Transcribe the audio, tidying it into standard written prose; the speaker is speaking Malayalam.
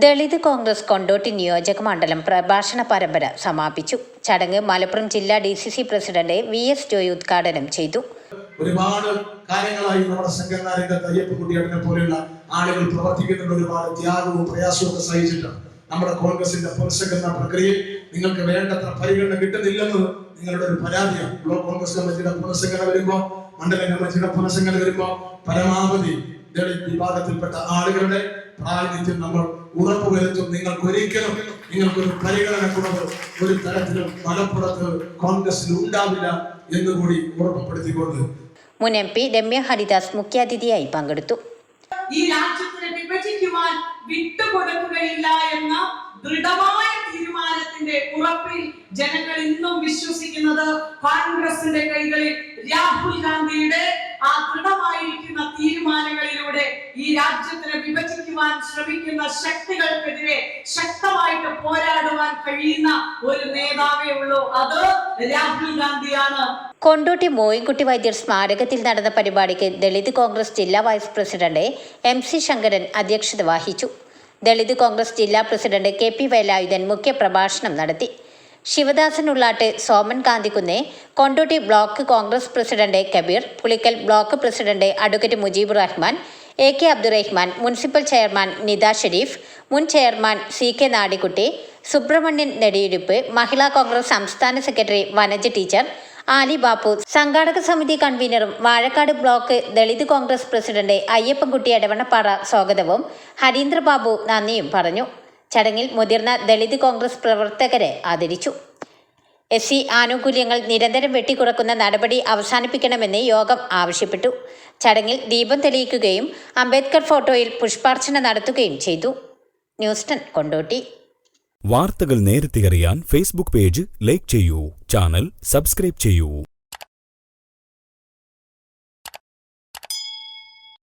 ദളിത് കോൺഗ്രസ് കൊണ്ടോട്ടി നിയോജക മണ്ഡലം പ്രഭാഷണ പരമ്പര സമാപിച്ചു. ചടങ്ങ് മലപ്പുറം ജില്ലാ DCC പ്രസിഡന്റ് VS ജോയ് ഉദ്ഘാടനം ചെയ്തു. ഒരുപാട് കാര്യങ്ങളായി നമ്മുടെ സംഘടനാ രംഗത്ത് അയ്യപ്പൻകുട്ടിയേട്ടനെ പോലെയുള്ള ആളുകൾ പ്രവർത്തിക്കുന്നുണ്ട്. ഒരുപാട് ത്യാഗവും പ്രയാസവും ഒക്കെ സഹിച്ചിട്ടാണ് നമ്മുടെ കോൺഗ്രസിന്റെ പുനഃസംഘടനാ പ്രക്രിയയിൽ നിങ്ങൾക്ക് വേണ്ടത്ര പരിഗണന കിട്ടുന്നില്ലെന്ന് നിങ്ങളുടെ ഒരു പരാതിയാണ്. ബ്ലോക്ക് കോൺഗ്രസ് കമ്മിറ്റിയുടെ പുനഃസംഘടന വരുമ്പോൾ, മണ്ഡലം കമ്മിറ്റിയുടെ പുനഃസംഘടന വരുമ്പോൾ പരമാവധി ദളിത് വിഭാഗത്തിൽപ്പെട്ട ആളുകളുടെ പ്രാതിനിധ്യം നമ്മൾ ഉറപ്പുവരുത്തും. നിങ്ങൾക്കൊരു പരിഗണന കുറവ് ഒരു തരത്തിലും മലപ്പുറത്ത് കോൺഗ്രസിൽ ഉണ്ടാവില്ല എന്നുകൂടി ഉറപ്പുപ്പെടുത്തിക്കൊണ്ട് മുൻ MP രമ്യ ഹരിദാസ് മുഖ്യാതിഥിയായി പങ്കെടുത്തു. ഈ രാജ്യത്തിനെ വിഭജിക്കുവാൻ വിട്ടുകൊടുക്കുകയില്ല എന്ന ദൃഢമായ തീരുമാനത്തിന്റെ ഉറപ്പിൽ ജനങ്ങൾ ഇന്നും വിശ്വസിക്കുന്നത് കോൺഗ്രസിന്റെ കൈകളിൽ രാഹുൽ ഗാന്ധിയുടെ ആ ദൃഢമായിരിക്കുന്ന തീരുമാനങ്ങളിലൂടെ ഈ രാജ്യത്തിനെ വിഭജിക്കുവാൻ ശ്രമിക്കുന്ന ശക്തികൾക്കെതിരെ ശക്തമായിട്ട് പോരാടുവാൻ കഴിയുന്ന ഒരു നേതാവേ ഉള്ളൂ, അത് രാഹുൽ ഗാന്ധിയാണ്. കൊണ്ടോട്ടി മോയിൻകുട്ടി വൈദ്യർ സ്മാരകത്തിൽ നടന്ന പരിപാടിക്ക് ദളിത് കോൺഗ്രസ് ജില്ലാ വൈസ് പ്രസിഡന്റ് MC ശങ്കരൻ അധ്യക്ഷത വഹിച്ചു. ദളിത് കോൺഗ്രസ് ജില്ലാ പ്രസിഡന്റ് KP വേലായുധൻ മുഖ്യപ്രഭാഷണം നടത്തി. Sivadasan Ullattu, Soman Kanthikunnu, Kondotty block Congress president Kabeer, Pulikkal block president advocate Mujeeb Rahman, AK Abdurahman, municipal chairman Nitha Sharif, മുൻ ചെയർമാൻ CK നാടിക്കുട്ടി, സുബ്രഹ്മണ്യൻ നെടിയുരിപ്പ്, മഹിളാ കോൺഗ്രസ് സംസ്ഥാന സെക്രട്ടറി വനജ ടീച്ചർ, ആലി ബാപ്പു, സംഘാടക സമിതി കൺവീനറും വാഴക്കാട് ബ്ലോക്ക് ദളിത് കോൺഗ്രസ് പ്രസിഡന്റ് അയ്യപ്പൻകുട്ടി എടവണ്ണപ്പാറ സ്വാഗതവും ഹരീന്ദ്രബാബു നന്ദിയും പറഞ്ഞു. ചടങ്ങിൽ മുതിർന്ന ദളിത് കോൺഗ്രസ് പ്രവർത്തകരെ ആദരിച്ചു. SC ആനുകൂല്യങ്ങൾ നിരന്തരം വെട്ടിക്കുറക്കുന്ന നടപടി അവസാനിപ്പിക്കണമെന്ന് യോഗം ആവശ്യപ്പെട്ടു. ചടങ്ങിൽ ദീപം തെളിയിക്കുകയും അംബേദ്കർ ഫോട്ടോയിൽ പുഷ്പാർച്ചന നടത്തുകയും ചെയ്തു. ന്യൂസ് 10 കൊണ്ടോട്ടി. വാർത്തകൾ നേരത്തെ അറിയാൻ Facebook പേജ് ലൈക്ക് ചെയ്യൂ, ചാനൽ സബ്സ്ക്രൈബ് ചെയ്യൂ.